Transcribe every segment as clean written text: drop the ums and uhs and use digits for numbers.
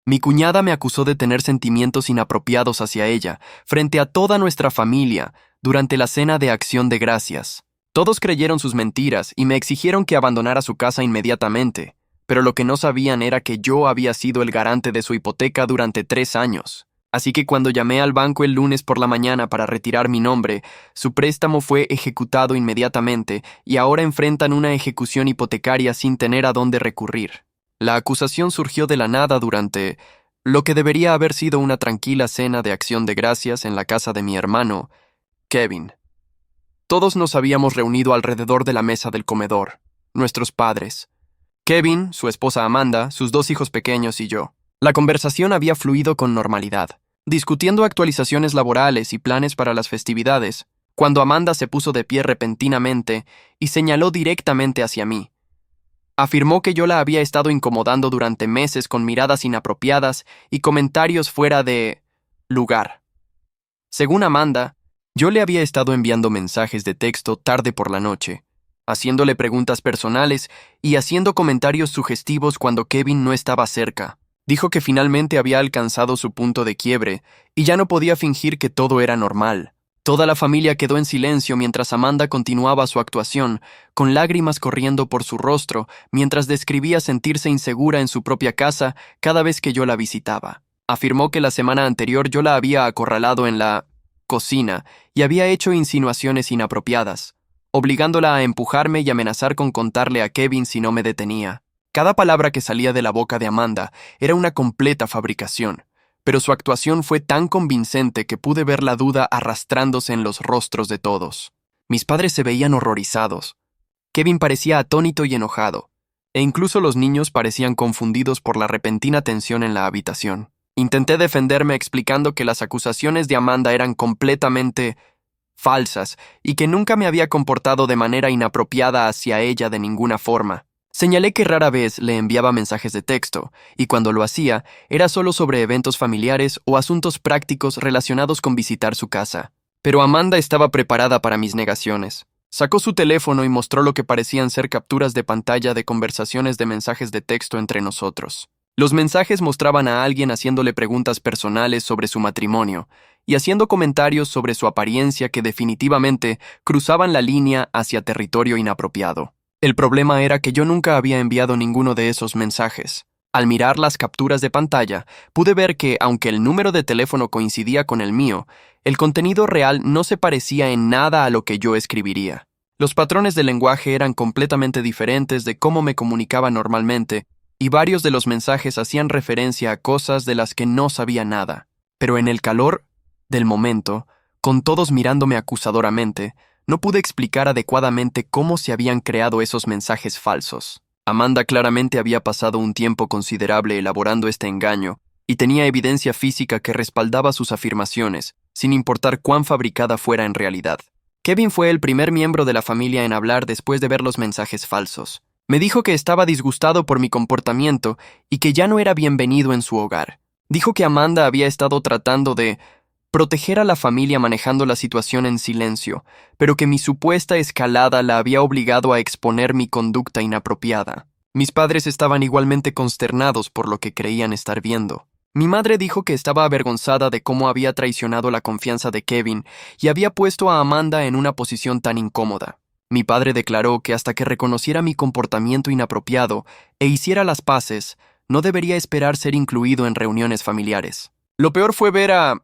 Mi cuñada me acusó de tener sentimientos inapropiados hacia ella, frente a toda nuestra familia, durante la cena de Acción de Gracias. Todos creyeron sus mentiras y me exigieron que abandonara su casa inmediatamente, pero lo que no sabían era que yo había sido el garante de su hipoteca durante 3 años. Así que cuando llamé al banco el lunes por la mañana para retirar mi nombre, su préstamo fue ejecutado inmediatamente y ahora enfrentan una ejecución hipotecaria sin tener a dónde recurrir. La acusación surgió de la nada durante lo que debería haber sido una tranquila cena de Acción de Gracias en la casa de mi hermano, Kevin. Todos nos habíamos reunido alrededor de la mesa del comedor, nuestros padres. Kevin, su esposa Amanda, sus 2 hijos pequeños y yo. La conversación había fluido con normalidad, discutiendo actualizaciones laborales y planes para las festividades, cuando Amanda se puso de pie repentinamente y señaló directamente hacia mí. Afirmó que yo la había estado incomodando durante meses con miradas inapropiadas y comentarios fuera de lugar. Según Amanda, yo le había estado enviando mensajes de texto tarde por la noche, haciéndole preguntas personales y haciendo comentarios sugestivos cuando Kevin no estaba cerca. Dijo que finalmente había alcanzado su punto de quiebre y ya no podía fingir que todo era normal. Toda la familia quedó en silencio mientras Amanda continuaba su actuación, con lágrimas corriendo por su rostro mientras describía sentirse insegura en su propia casa cada vez que yo la visitaba. Afirmó que la semana anterior yo la había acorralado en la cocina y había hecho insinuaciones inapropiadas, obligándola a empujarme y amenazar con contarle a Kevin si no me detenía. Cada palabra que salía de la boca de Amanda era una completa fabricación, pero su actuación fue tan convincente que pude ver la duda arrastrándose en los rostros de todos. Mis padres se veían horrorizados. Kevin parecía atónito y enojado, e incluso los niños parecían confundidos por la repentina tensión en la habitación. Intenté defenderme explicando que las acusaciones de Amanda eran completamente falsas y que nunca me había comportado de manera inapropiada hacia ella de ninguna forma. Señalé que rara vez le enviaba mensajes de texto, y cuando lo hacía, era solo sobre eventos familiares o asuntos prácticos relacionados con visitar su casa. Pero Amanda estaba preparada para mis negaciones. Sacó su teléfono y mostró lo que parecían ser capturas de pantalla de conversaciones de mensajes de texto entre nosotros. Los mensajes mostraban a alguien haciéndole preguntas personales sobre su matrimonio y haciendo comentarios sobre su apariencia que definitivamente cruzaban la línea hacia territorio inapropiado. El problema era que yo nunca había enviado ninguno de esos mensajes. Al mirar las capturas de pantalla, pude ver que, aunque el número de teléfono coincidía con el mío, el contenido real no se parecía en nada a lo que yo escribiría. Los patrones de lenguaje eran completamente diferentes de cómo me comunicaba normalmente, y varios de los mensajes hacían referencia a cosas de las que no sabía nada. Pero en el calor del momento, con todos mirándome acusadoramente, no pude explicar adecuadamente cómo se habían creado esos mensajes falsos. Amanda claramente había pasado un tiempo considerable elaborando este engaño y tenía evidencia física que respaldaba sus afirmaciones, sin importar cuán fabricada fuera en realidad. Kevin fue el primer miembro de la familia en hablar después de ver los mensajes falsos. Me dijo que estaba disgustado por mi comportamiento y que ya no era bienvenido en su hogar. Dijo que Amanda había estado tratando de proteger a la familia manejando la situación en silencio, pero que mi supuesta escalada la había obligado a exponer mi conducta inapropiada. Mis padres estaban igualmente consternados por lo que creían estar viendo. Mi madre dijo que estaba avergonzada de cómo había traicionado la confianza de Kevin y había puesto a Amanda en una posición tan incómoda. Mi padre declaró que hasta que reconociera mi comportamiento inapropiado e hiciera las paces, no debería esperar ser incluido en reuniones familiares. Lo peor fue ver a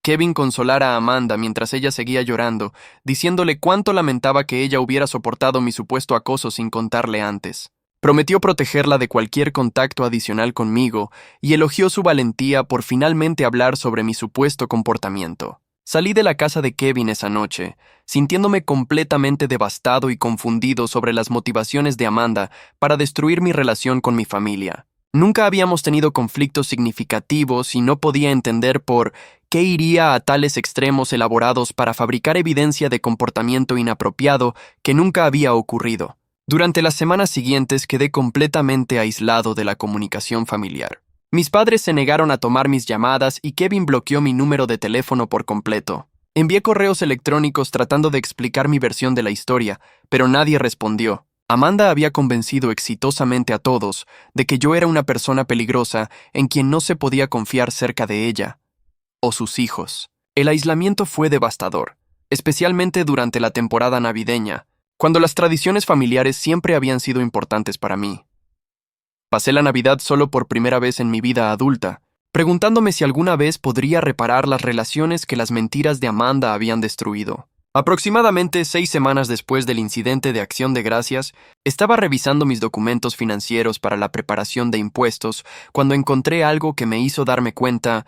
Kevin consolar a Amanda mientras ella seguía llorando, diciéndole cuánto lamentaba que ella hubiera soportado mi supuesto acoso sin contarle antes. Prometió protegerla de cualquier contacto adicional conmigo y elogió su valentía por finalmente hablar sobre mi supuesto comportamiento. Salí de la casa de Kevin esa noche, sintiéndome completamente devastado y confundido sobre las motivaciones de Amanda para destruir mi relación con mi familia. Nunca habíamos tenido conflictos significativos y no podía entender por qué iría a tales extremos elaborados para fabricar evidencia de comportamiento inapropiado que nunca había ocurrido. Durante las semanas siguientes quedé completamente aislado de la comunicación familiar. Mis padres se negaron a tomar mis llamadas y Kevin bloqueó mi número de teléfono por completo. Envié correos electrónicos tratando de explicar mi versión de la historia, pero nadie respondió. Amanda había convencido exitosamente a todos de que yo era una persona peligrosa en quien no se podía confiar cerca de ella o sus hijos. El aislamiento fue devastador, especialmente durante la temporada navideña, cuando las tradiciones familiares siempre habían sido importantes para mí. Pasé la Navidad solo por primera vez en mi vida adulta, preguntándome si alguna vez podría reparar las relaciones que las mentiras de Amanda habían destruido. Aproximadamente 6 semanas después del incidente de Acción de Gracias, estaba revisando mis documentos financieros para la preparación de impuestos cuando encontré algo que me hizo darme cuenta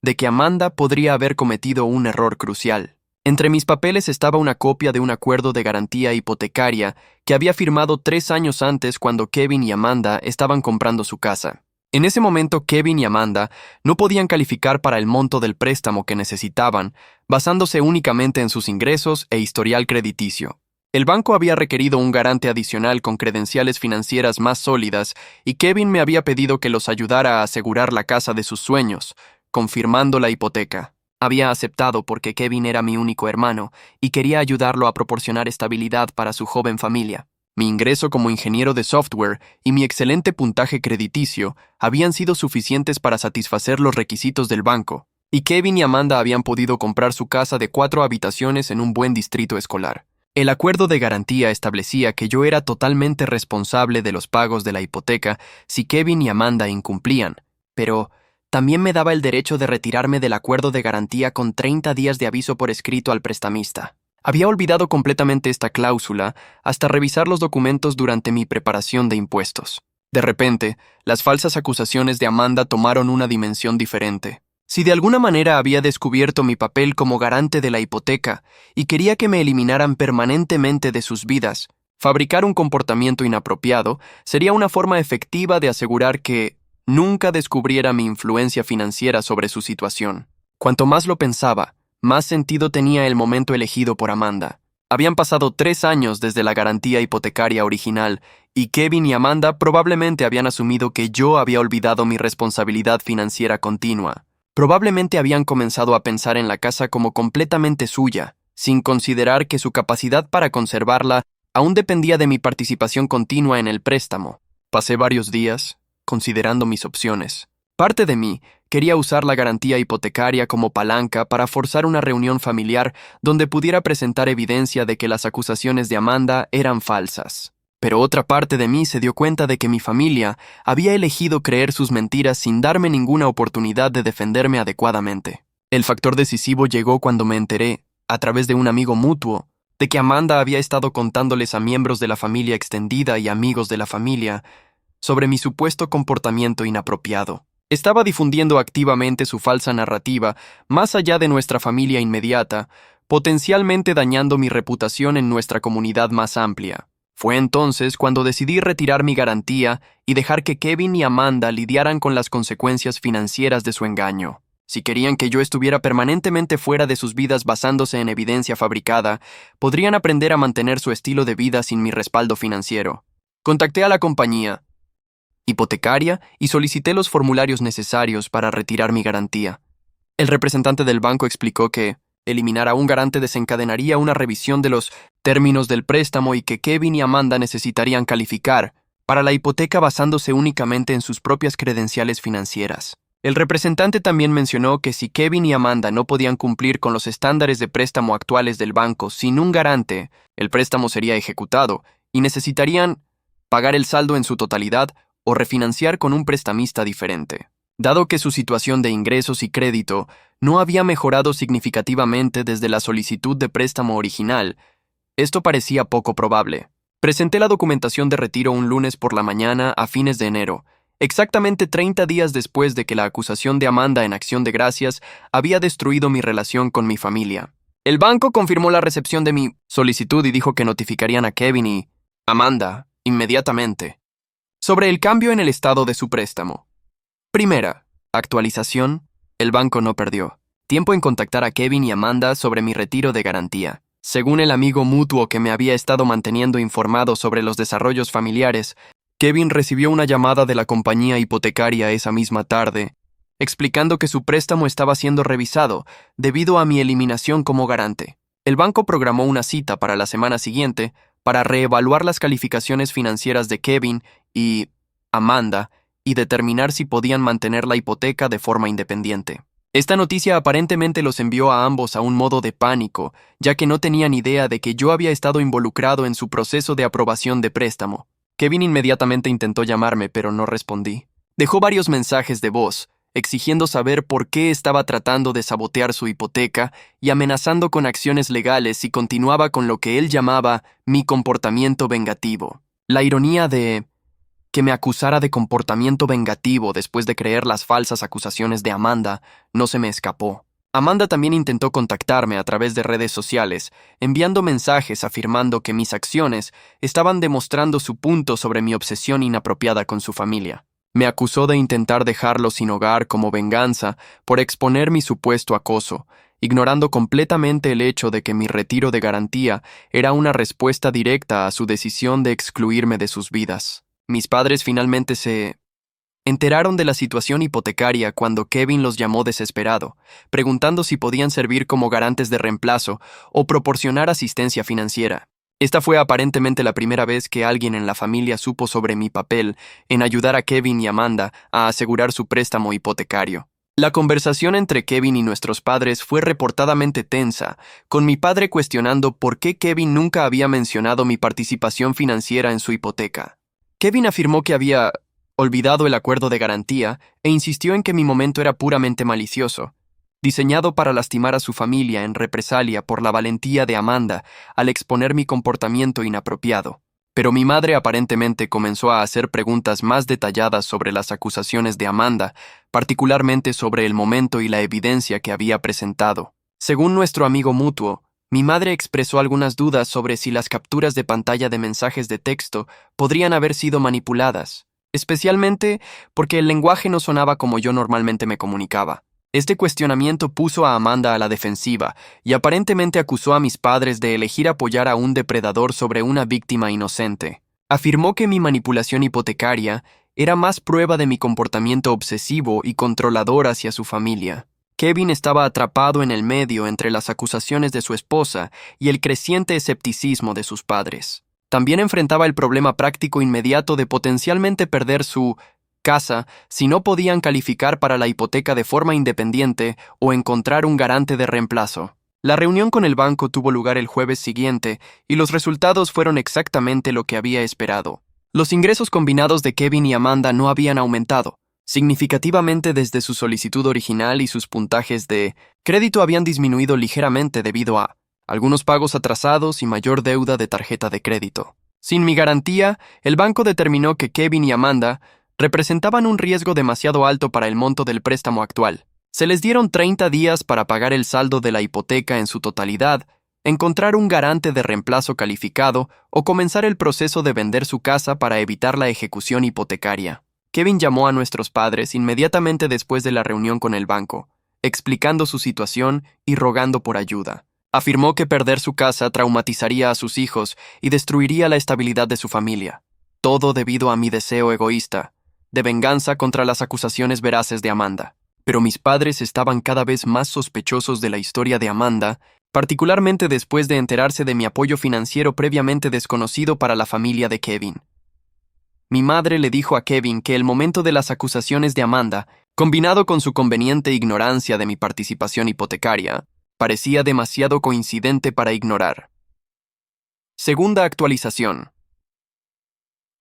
de que Amanda podría haber cometido un error crucial. Entre mis papeles estaba una copia de un acuerdo de garantía hipotecaria que había firmado 3 años antes cuando Kevin y Amanda estaban comprando su casa. En ese momento, Kevin y Amanda no podían calificar para el monto del préstamo que necesitaban, basándose únicamente en sus ingresos e historial crediticio. El banco había requerido un garante adicional con credenciales financieras más sólidas y Kevin me había pedido que los ayudara a asegurar la casa de sus sueños, confirmando la hipoteca. Había aceptado porque Kevin era mi único hermano y quería ayudarlo a proporcionar estabilidad para su joven familia. Mi ingreso como ingeniero de software y mi excelente puntaje crediticio habían sido suficientes para satisfacer los requisitos del banco, y Kevin y Amanda habían podido comprar su casa de 4 habitaciones en un buen distrito escolar. El acuerdo de garantía establecía que yo era totalmente responsable de los pagos de la hipoteca si Kevin y Amanda incumplían, pero también me daba el derecho de retirarme del acuerdo de garantía con 30 días de aviso por escrito al prestamista. Había olvidado completamente esta cláusula hasta revisar los documentos durante mi preparación de impuestos. De repente, las falsas acusaciones de Amanda tomaron una dimensión diferente. Si de alguna manera había descubierto mi papel como garante de la hipoteca y quería que me eliminaran permanentemente de sus vidas, fabricar un comportamiento inapropiado sería una forma efectiva de asegurar que nunca descubriera mi influencia financiera sobre su situación. Cuanto más lo pensaba, más sentido tenía el momento elegido por Amanda. Habían pasado 3 años desde la garantía hipotecaria original y Kevin y Amanda probablemente habían asumido que yo había olvidado mi responsabilidad financiera continua. Probablemente habían comenzado a pensar en la casa como completamente suya, sin considerar que su capacidad para conservarla aún dependía de mi participación continua en el préstamo. Pasé varios días considerando mis opciones. Parte de mí quería usar la garantía hipotecaria como palanca para forzar una reunión familiar donde pudiera presentar evidencia de que las acusaciones de Amanda eran falsas. Pero otra parte de mí se dio cuenta de que mi familia había elegido creer sus mentiras sin darme ninguna oportunidad de defenderme adecuadamente. El factor decisivo llegó cuando me enteré, a través de un amigo mutuo, de que Amanda había estado contándoles a miembros de la familia extendida y amigos de la familia sobre mi supuesto comportamiento inapropiado. Estaba difundiendo activamente su falsa narrativa más allá de nuestra familia inmediata, potencialmente dañando mi reputación en nuestra comunidad más amplia. Fue entonces cuando decidí retirar mi garantía y dejar que Kevin y Amanda lidiaran con las consecuencias financieras de su engaño. Si querían que yo estuviera permanentemente fuera de sus vidas basándose en evidencia fabricada, podrían aprender a mantener su estilo de vida sin mi respaldo financiero. Contacté a la compañía hipotecaria y solicité los formularios necesarios para retirar mi garantía. El representante del banco explicó que eliminar a un garante desencadenaría una revisión de los términos del préstamo y que Kevin y Amanda necesitarían calificar para la hipoteca basándose únicamente en sus propias credenciales financieras. El representante también mencionó que si Kevin y Amanda no podían cumplir con los estándares de préstamo actuales del banco sin un garante, el préstamo sería ejecutado y necesitarían pagar el saldo en su totalidad o refinanciar con un prestamista diferente. Dado que su situación de ingresos y crédito no había mejorado significativamente desde la solicitud de préstamo original, esto parecía poco probable. Presenté la documentación de retiro un lunes por la mañana a fines de enero, exactamente 30 días después de que la acusación de Amanda en Acción de Gracias había destruido mi relación con mi familia. El banco confirmó la recepción de mi solicitud y dijo que notificarían a Kevin y Amanda inmediatamente sobre el cambio en el estado de su préstamo. Primera, actualización. El banco no perdió tiempo en contactar a Kevin y Amanda sobre mi retiro de garantía. Según el amigo mutuo que me había estado manteniendo informado sobre los desarrollos familiares, Kevin recibió una llamada de la compañía hipotecaria esa misma tarde, explicando que su préstamo estaba siendo revisado debido a mi eliminación como garante. El banco programó una cita para la semana siguiente para reevaluar las calificaciones financieras de Kevin y Amanda y determinar si podían mantener la hipoteca de forma independiente. Esta noticia aparentemente los envió a ambos a un modo de pánico, ya que no tenían idea de que yo había estado involucrado en su proceso de aprobación de préstamo. Kevin inmediatamente intentó llamarme, pero no respondí. Dejó varios mensajes de voz, exigiendo saber por qué estaba tratando de sabotear su hipoteca y amenazando con acciones legales si continuaba con lo que él llamaba mi comportamiento vengativo. La ironía de que me acusara de comportamiento vengativo después de creer las falsas acusaciones de Amanda no se me escapó. Amanda también intentó contactarme a través de redes sociales, enviando mensajes afirmando que mis acciones estaban demostrando su punto sobre mi obsesión inapropiada con su familia. Me acusó de intentar dejarlo sin hogar como venganza por exponer mi supuesto acoso, ignorando completamente el hecho de que mi retiro de garantía era una respuesta directa a su decisión de excluirme de sus vidas. Mis padres finalmente se enteraron de la situación hipotecaria cuando Kevin los llamó desesperado, preguntando si podían servir como garantes de reemplazo o proporcionar asistencia financiera. Esta fue aparentemente la primera vez que alguien en la familia supo sobre mi papel en ayudar a Kevin y Amanda a asegurar su préstamo hipotecario. La conversación entre Kevin y nuestros padres fue reportadamente tensa, con mi padre cuestionando por qué Kevin nunca había mencionado mi participación financiera en su hipoteca. Kevin afirmó que había olvidado el acuerdo de garantía e insistió en que mi momento era puramente malicioso, diseñado para lastimar a su familia en represalia por la valentía de Amanda al exponer mi comportamiento inapropiado. Pero mi madre aparentemente comenzó a hacer preguntas más detalladas sobre las acusaciones de Amanda, particularmente sobre el momento y la evidencia que había presentado. Según nuestro amigo mutuo, mi madre expresó algunas dudas sobre si las capturas de pantalla de mensajes de texto podrían haber sido manipuladas, especialmente porque el lenguaje no sonaba como yo normalmente me comunicaba. Este cuestionamiento puso a Amanda a la defensiva y aparentemente acusó a mis padres de elegir apoyar a un depredador sobre una víctima inocente. Afirmó que mi manipulación hipotecaria era más prueba de mi comportamiento obsesivo y controlador hacia su familia. Kevin estaba atrapado en el medio entre las acusaciones de su esposa y el creciente escepticismo de sus padres. También enfrentaba el problema práctico inmediato de potencialmente perder su casa si no podían calificar para la hipoteca de forma independiente o encontrar un garante de reemplazo. La reunión con el banco tuvo lugar el jueves siguiente y los resultados fueron exactamente lo que había esperado. Los ingresos combinados de Kevin y Amanda no habían aumentado significativamente desde su solicitud original y sus puntajes de crédito habían disminuido ligeramente debido a algunos pagos atrasados y mayor deuda de tarjeta de crédito. Sin mi garantía, el banco determinó que Kevin y Amanda representaban un riesgo demasiado alto para el monto del préstamo actual. Se les dieron 30 días para pagar el saldo de la hipoteca en su totalidad, encontrar un garante de reemplazo calificado o comenzar el proceso de vender su casa para evitar la ejecución hipotecaria. Kevin llamó a nuestros padres inmediatamente después de la reunión con el banco, explicando su situación y rogando por ayuda. Afirmó que perder su casa traumatizaría a sus hijos y destruiría la estabilidad de su familia. Todo debido a mi deseo egoísta, de venganza contra las acusaciones veraces de Amanda. Pero mis padres estaban cada vez más sospechosos de la historia de Amanda, particularmente después de enterarse de mi apoyo financiero previamente desconocido para la familia de Kevin. Mi madre le dijo a Kevin que el momento de las acusaciones de Amanda, combinado con su conveniente ignorancia de mi participación hipotecaria, parecía demasiado coincidente para ignorar. Segunda actualización.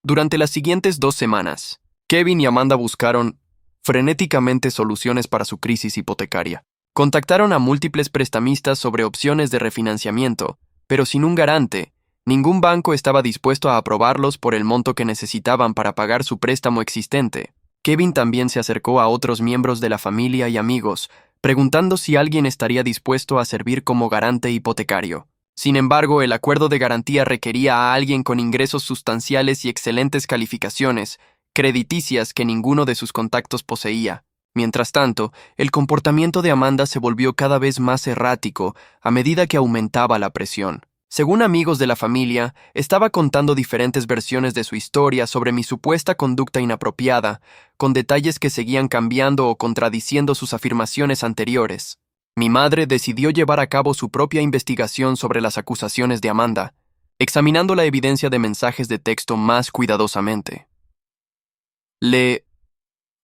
Durante las siguientes 2 semanas, Kevin y Amanda buscaron frenéticamente soluciones para su crisis hipotecaria. Contactaron a múltiples prestamistas sobre opciones de refinanciamiento, pero sin un garante, ningún banco estaba dispuesto a aprobarlos por el monto que necesitaban para pagar su préstamo existente. Kevin también se acercó a otros miembros de la familia y amigos, preguntando si alguien estaría dispuesto a servir como garante hipotecario. Sin embargo, el acuerdo de garantía requería a alguien con ingresos sustanciales y excelentes calificaciones, crediticias que ninguno de sus contactos poseía. Mientras tanto, el comportamiento de Amanda se volvió cada vez más errático a medida que aumentaba la presión. Según amigos de la familia, estaba contando diferentes versiones de su historia sobre mi supuesta conducta inapropiada, con detalles que seguían cambiando o contradiciendo sus afirmaciones anteriores. Mi madre decidió llevar a cabo su propia investigación sobre las acusaciones de Amanda, examinando la evidencia de mensajes de texto más cuidadosamente. Le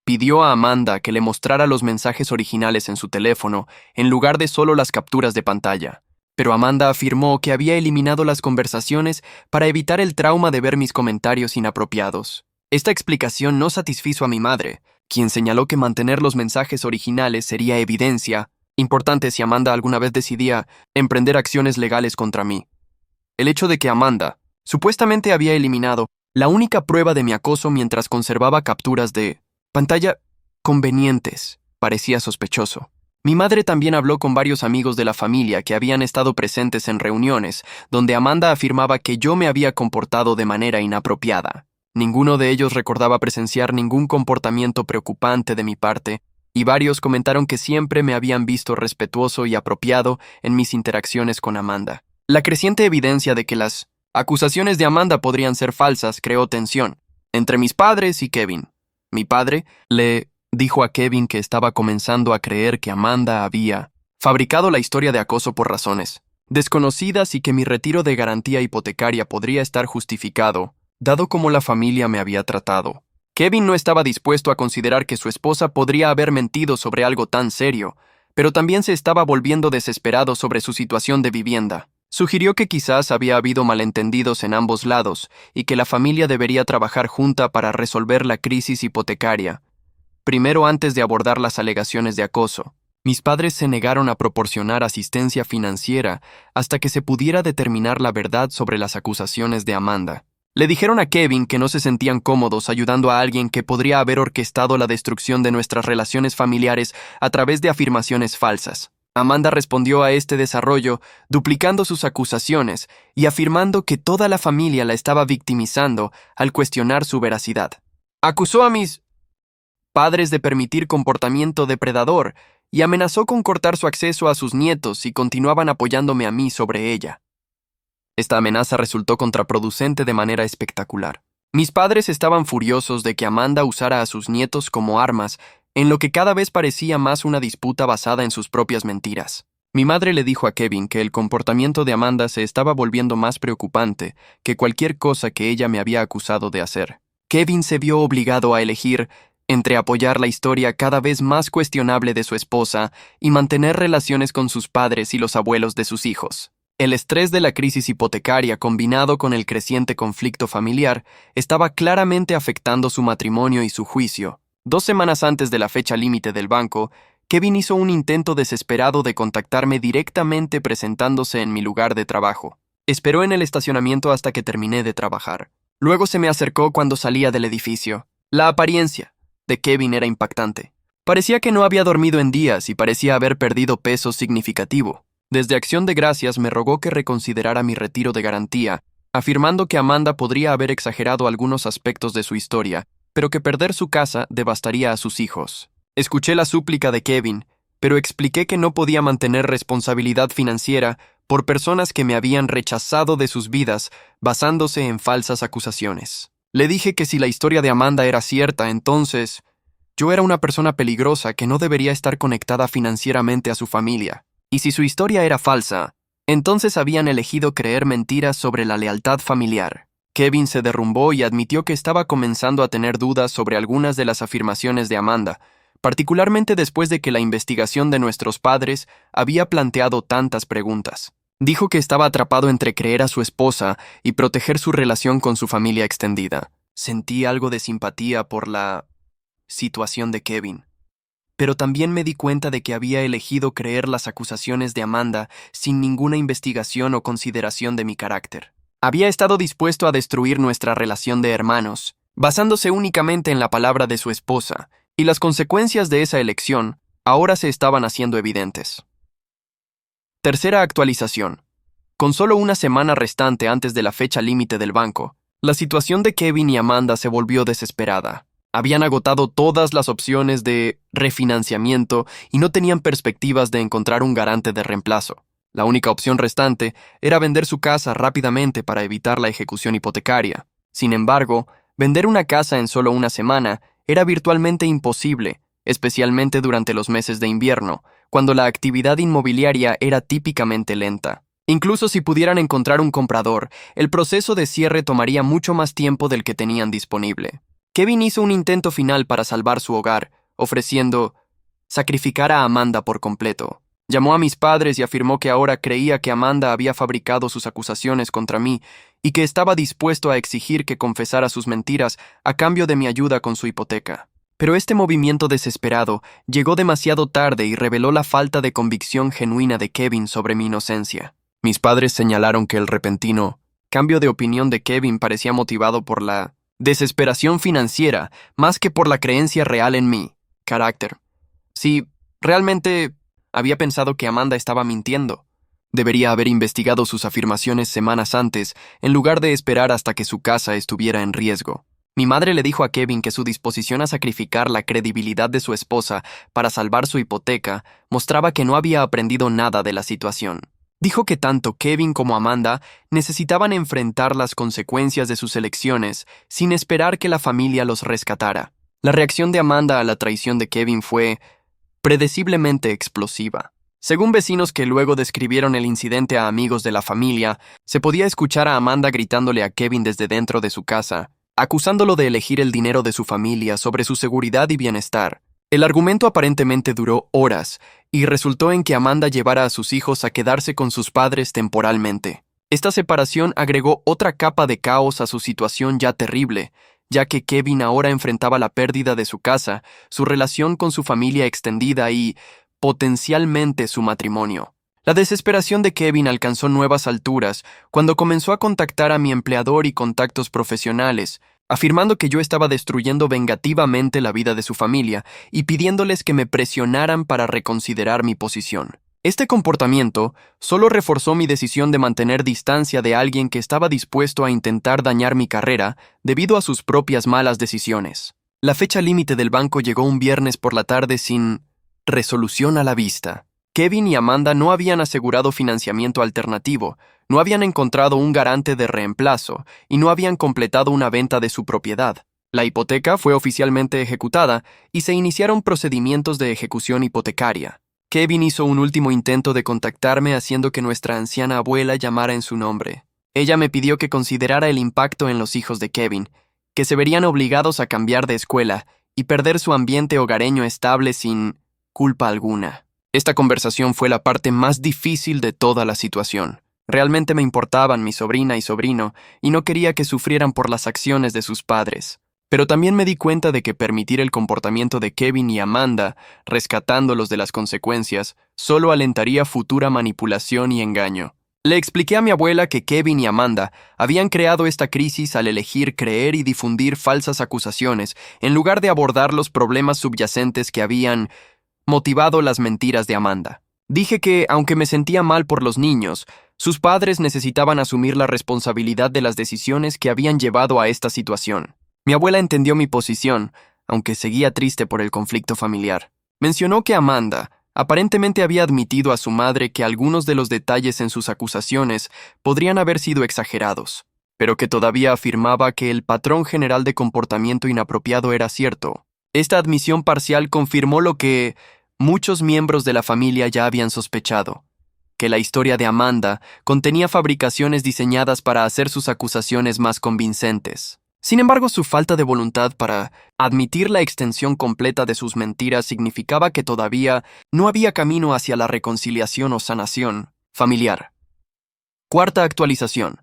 pidió a Amanda que le mostrara los mensajes originales en su teléfono, en lugar de solo las capturas de pantalla. Pero Amanda afirmó que había eliminado las conversaciones para evitar el trauma de ver mis comentarios inapropiados. Esta explicación no satisfizo a mi madre, quien señaló que mantener los mensajes originales sería evidencia importante si Amanda alguna vez decidía emprender acciones legales contra mí. El hecho de que Amanda supuestamente había eliminado la única prueba de mi acoso mientras conservaba capturas de pantalla convenientes parecía sospechoso. Mi madre también habló con varios amigos de la familia que habían estado presentes en reuniones donde Amanda afirmaba que yo me había comportado de manera inapropiada. Ninguno de ellos recordaba presenciar ningún comportamiento preocupante de mi parte, y varios comentaron que siempre me habían visto respetuoso y apropiado en mis interacciones con Amanda. La creciente evidencia de que las acusaciones de Amanda podrían ser falsas creó tensión entre mis padres y Kevin. Mi padre le dijo a Kevin que estaba comenzando a creer que Amanda había fabricado la historia de acoso por razones desconocidas y que mi retiro de garantía hipotecaria podría estar justificado, dado cómo la familia me había tratado. Kevin no estaba dispuesto a considerar que su esposa podría haber mentido sobre algo tan serio, pero también se estaba volviendo desesperado sobre su situación de vivienda. Sugirió que quizás había habido malentendidos en ambos lados y que la familia debería trabajar junta para resolver la crisis hipotecaria, primero antes de abordar las alegaciones de acoso. Mis padres se negaron a proporcionar asistencia financiera hasta que se pudiera determinar la verdad sobre las acusaciones de Amanda. Le dijeron a Kevin que no se sentían cómodos ayudando a alguien que podría haber orquestado la destrucción de nuestras relaciones familiares a través de afirmaciones falsas. Amanda respondió a este desarrollo duplicando sus acusaciones y afirmando que toda la familia la estaba victimizando al cuestionar su veracidad. Acusó a mis padres de permitir comportamiento depredador y amenazó con cortar su acceso a sus nietos si continuaban apoyándome a mí sobre ella. Esta amenaza resultó contraproducente de manera espectacular. Mis padres estaban furiosos de que Amanda usara a sus nietos como armas, en lo que cada vez parecía más una disputa basada en sus propias mentiras. Mi madre le dijo a Kevin que el comportamiento de Amanda se estaba volviendo más preocupante que cualquier cosa que ella me había acusado de hacer. Kevin se vio obligado a elegir entre apoyar la historia cada vez más cuestionable de su esposa y mantener relaciones con sus padres y los abuelos de sus hijos. El estrés de la crisis hipotecaria combinado con el creciente conflicto familiar estaba claramente afectando su matrimonio y su juicio. 2 semanas antes de la fecha límite del banco, Kevin hizo un intento desesperado de contactarme directamente presentándose en mi lugar de trabajo. Esperó en el estacionamiento hasta que terminé de trabajar. Luego se me acercó cuando salía del edificio. La apariencia de Kevin era impactante. Parecía que no había dormido en días y parecía haber perdido peso significativo. Desde Acción de Gracias me rogó que reconsiderara mi retiro de garantía, afirmando que Amanda podría haber exagerado algunos aspectos de su historia, pero que perder su casa devastaría a sus hijos. Escuché la súplica de Kevin, pero expliqué que no podía mantener responsabilidad financiera por personas que me habían rechazado de sus vidas basándose en falsas acusaciones. Le dije que si la historia de Amanda era cierta, entonces yo era una persona peligrosa que no debería estar conectada financieramente a su familia. Y si su historia era falsa, entonces habían elegido creer mentiras sobre la lealtad familiar. Kevin se derrumbó y admitió que estaba comenzando a tener dudas sobre algunas de las afirmaciones de Amanda, particularmente después de que la investigación de nuestros padres había planteado tantas preguntas. Dijo que estaba atrapado entre creer a su esposa y proteger su relación con su familia extendida. Sentí algo de simpatía por la situación de Kevin. Pero también me di cuenta de que había elegido creer las acusaciones de Amanda sin ninguna investigación o consideración de mi carácter. Había estado dispuesto a destruir nuestra relación de hermanos, basándose únicamente en la palabra de su esposa, y las consecuencias de esa elección ahora se estaban haciendo evidentes. Tercera actualización. Con solo una semana restante antes de la fecha límite del banco, la situación de Kevin y Amanda se volvió desesperada. Habían agotado todas las opciones de refinanciamiento y no tenían perspectivas de encontrar un garante de reemplazo. La única opción restante era vender su casa rápidamente para evitar la ejecución hipotecaria. Sin embargo, vender una casa en solo una semana era virtualmente imposible, especialmente durante los meses de invierno, cuando la actividad inmobiliaria era típicamente lenta. Incluso si pudieran encontrar un comprador, el proceso de cierre tomaría mucho más tiempo del que tenían disponible. Kevin hizo un intento final para salvar su hogar, ofreciendo sacrificar a Amanda por completo. Llamó a mis padres y afirmó que ahora creía que Amanda había fabricado sus acusaciones contra mí y que estaba dispuesto a exigir que confesara sus mentiras a cambio de mi ayuda con su hipoteca. Pero este movimiento desesperado llegó demasiado tarde y reveló la falta de convicción genuina de Kevin sobre mi inocencia. Mis padres señalaron que el repentino cambio de opinión de Kevin parecía motivado por la desesperación financiera más que por la creencia real en mi carácter. Si realmente había pensado que Amanda estaba mintiendo, debería haber investigado sus afirmaciones semanas antes en lugar de esperar hasta que su casa estuviera en riesgo. Mi madre le dijo a Kevin que su disposición a sacrificar la credibilidad de su esposa para salvar su hipoteca mostraba que no había aprendido nada de la situación. Dijo que tanto Kevin como Amanda necesitaban enfrentar las consecuencias de sus elecciones sin esperar que la familia los rescatara. La reacción de Amanda a la traición de Kevin fue predeciblemente explosiva. Según vecinos que luego describieron el incidente a amigos de la familia, se podía escuchar a Amanda gritándole a Kevin desde dentro de su casa, acusándolo de elegir el dinero de su familia sobre su seguridad y bienestar. El argumento aparentemente duró horas y resultó en que Amanda llevara a sus hijos a quedarse con sus padres temporalmente. Esta separación agregó otra capa de caos a su situación ya terrible, ya que Kevin ahora enfrentaba la pérdida de su casa, su relación con su familia extendida y, potencialmente, su matrimonio. La desesperación de Kevin alcanzó nuevas alturas cuando comenzó a contactar a mi empleador y contactos profesionales, afirmando que yo estaba destruyendo vengativamente la vida de su familia y pidiéndoles que me presionaran para reconsiderar mi posición. Este comportamiento solo reforzó mi decisión de mantener distancia de alguien que estaba dispuesto a intentar dañar mi carrera debido a sus propias malas decisiones. La fecha límite del banco llegó un viernes por la tarde sin resolución a la vista. Kevin y Amanda no habían asegurado financiamiento alternativo, no habían encontrado un garante de reemplazo y no habían completado una venta de su propiedad. La hipoteca fue oficialmente ejecutada y se iniciaron procedimientos de ejecución hipotecaria. Kevin hizo un último intento de contactarme haciendo que nuestra anciana abuela llamara en su nombre. Ella me pidió que considerara el impacto en los hijos de Kevin, que se verían obligados a cambiar de escuela y perder su ambiente hogareño estable sin culpa alguna. Esta conversación fue la parte más difícil de toda la situación. Realmente me importaban mi sobrina y sobrino, y no quería que sufrieran por las acciones de sus padres. Pero también me di cuenta de que permitir el comportamiento de Kevin y Amanda, rescatándolos de las consecuencias, solo alentaría futura manipulación y engaño. Le expliqué a mi abuela que Kevin y Amanda habían creado esta crisis al elegir creer y difundir falsas acusaciones en lugar de abordar los problemas subyacentes que habían motivado las mentiras de Amanda. Dije que, aunque me sentía mal por los niños, sus padres necesitaban asumir la responsabilidad de las decisiones que habían llevado a esta situación. Mi abuela entendió mi posición, aunque seguía triste por el conflicto familiar. Mencionó que Amanda aparentemente había admitido a su madre que algunos de los detalles en sus acusaciones podrían haber sido exagerados, pero que todavía afirmaba que el patrón general de comportamiento inapropiado era cierto. Esta admisión parcial confirmó lo que muchos miembros de la familia ya habían sospechado, que la historia de Amanda contenía fabricaciones diseñadas para hacer sus acusaciones más convincentes. Sin embargo, su falta de voluntad para admitir la extensión completa de sus mentiras significaba que todavía no había camino hacia la reconciliación o sanación familiar. Cuarta actualización.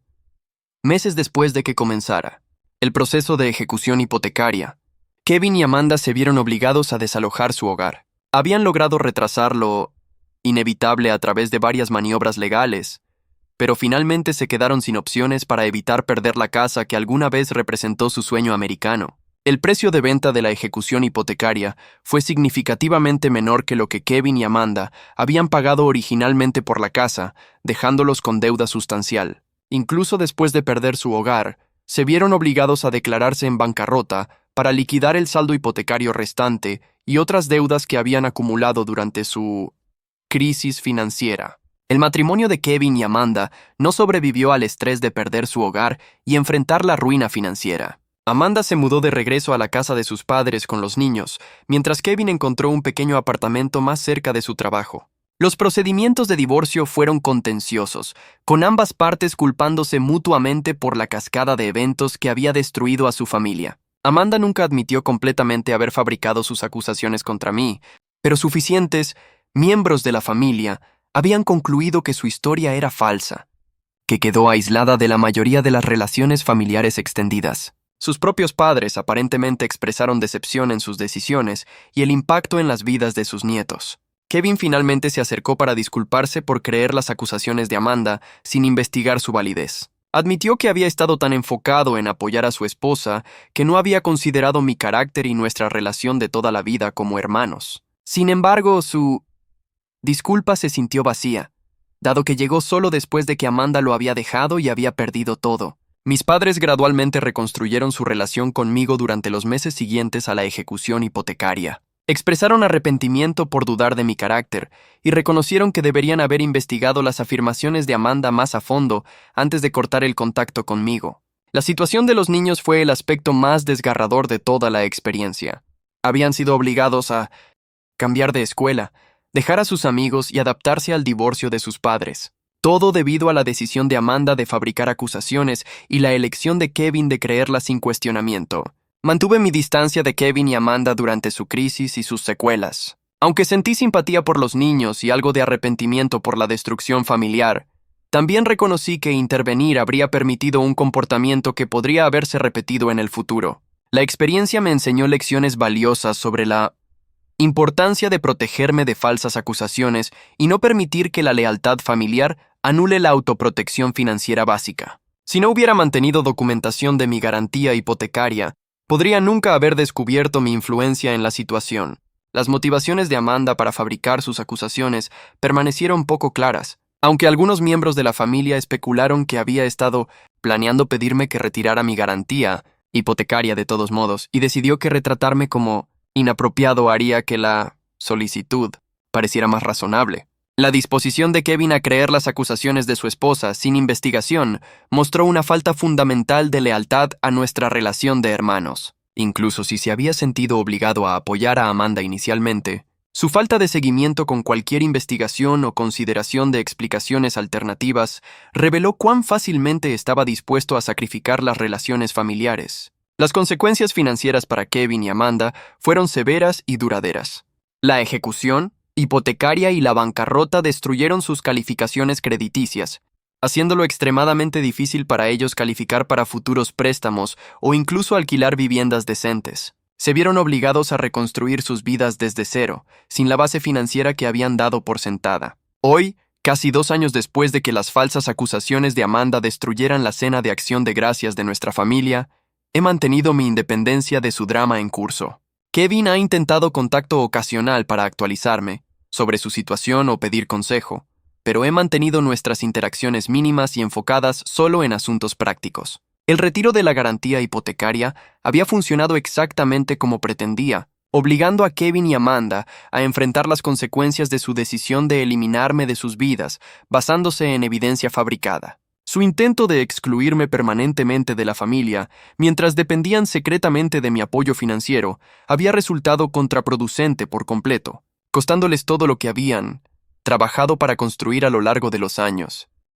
Meses después de que comenzara el proceso de ejecución hipotecaria, Kevin y Amanda se vieron obligados a desalojar su hogar. Habían logrado retrasar lo inevitable a través de varias maniobras legales, pero finalmente se quedaron sin opciones para evitar perder la casa que alguna vez representó su sueño americano. El precio de venta de la ejecución hipotecaria fue significativamente menor que lo que Kevin y Amanda habían pagado originalmente por la casa, dejándolos con deuda sustancial. Incluso después de perder su hogar, se vieron obligados a declararse en bancarrota para liquidar el saldo hipotecario restante y otras deudas que habían acumulado durante su crisis financiera. El matrimonio de Kevin y Amanda no sobrevivió al estrés de perder su hogar y enfrentar la ruina financiera. Amanda se mudó de regreso a la casa de sus padres con los niños, mientras Kevin encontró un pequeño apartamento más cerca de su trabajo. Los procedimientos de divorcio fueron contenciosos, con ambas partes culpándose mutuamente por la cascada de eventos que había destruido a su familia. Amanda nunca admitió completamente haber fabricado sus acusaciones contra mí, pero suficientes miembros de la familia habían concluido que su historia era falsa, que quedó aislada de la mayoría de las relaciones familiares extendidas. Sus propios padres aparentemente expresaron decepción en sus decisiones y el impacto en las vidas de sus nietos. Kevin finalmente se acercó para disculparse por creer las acusaciones de Amanda sin investigar su validez. Admitió que había estado tan enfocado en apoyar a su esposa que no había considerado mi carácter y nuestra relación de toda la vida como hermanos. Sin embargo, su disculpa se sintió vacía, dado que llegó solo después de que Amanda lo había dejado y había perdido todo. Mis padres gradualmente reconstruyeron su relación conmigo durante los meses siguientes a la ejecución hipotecaria. Expresaron arrepentimiento por dudar de mi carácter y reconocieron que deberían haber investigado las afirmaciones de Amanda más a fondo antes de cortar el contacto conmigo. La situación de los niños fue el aspecto más desgarrador de toda la experiencia. Habían sido obligados a cambiar de escuela, dejar a sus amigos y adaptarse al divorcio de sus padres. Todo debido a la decisión de Amanda de fabricar acusaciones y la elección de Kevin de creerlas sin cuestionamiento. Mantuve mi distancia de Kevin y Amanda durante su crisis y sus secuelas. Aunque sentí simpatía por los niños y algo de arrepentimiento por la destrucción familiar, también reconocí que intervenir habría permitido un comportamiento que podría haberse repetido en el futuro. La experiencia me enseñó lecciones valiosas sobre la importancia de protegerme de falsas acusaciones y no permitir que la lealtad familiar anule la autoprotección financiera básica. Si no hubiera mantenido documentación de mi garantía hipotecaria, podría nunca haber descubierto mi influencia en la situación. Las motivaciones de Amanda para fabricar sus acusaciones permanecieron poco claras, aunque algunos miembros de la familia especularon que había estado planeando pedirme que retirara mi garantía hipotecaria de todos modos, y decidió que retratarme como inapropiado haría que la solicitud pareciera más razonable. La disposición de Kevin a creer las acusaciones de su esposa sin investigación mostró una falta fundamental de lealtad a nuestra relación de hermanos. Incluso si se había sentido obligado a apoyar a Amanda inicialmente, su falta de seguimiento con cualquier investigación o consideración de explicaciones alternativas reveló cuán fácilmente estaba dispuesto a sacrificar las relaciones familiares. Las consecuencias financieras para Kevin y Amanda fueron severas y duraderas. La ejecución hipotecaria y la bancarrota destruyeron sus calificaciones crediticias, haciéndolo extremadamente difícil para ellos calificar para futuros préstamos o incluso alquilar viviendas decentes. Se vieron obligados a reconstruir sus vidas desde cero, sin la base financiera que habían dado por sentada. Hoy, casi 2 años después de que las falsas acusaciones de Amanda destruyeran la cena de acción de gracias de nuestra familia, he mantenido mi independencia de su drama en curso. Kevin ha intentado contacto ocasional para actualizarme sobre su situación o pedir consejo, pero he mantenido nuestras interacciones mínimas y enfocadas solo en asuntos prácticos. El retiro de la garantía hipotecaria había funcionado exactamente como pretendía, obligando a Kevin y Amanda a enfrentar las consecuencias de su decisión de eliminarme de sus vidas, basándose en evidencia fabricada. Su intento de excluirme permanentemente de la familia, mientras dependían secretamente de mi apoyo financiero, había resultado contraproducente por completo, costándoles todo lo que habían trabajado para construir a lo largo de los años.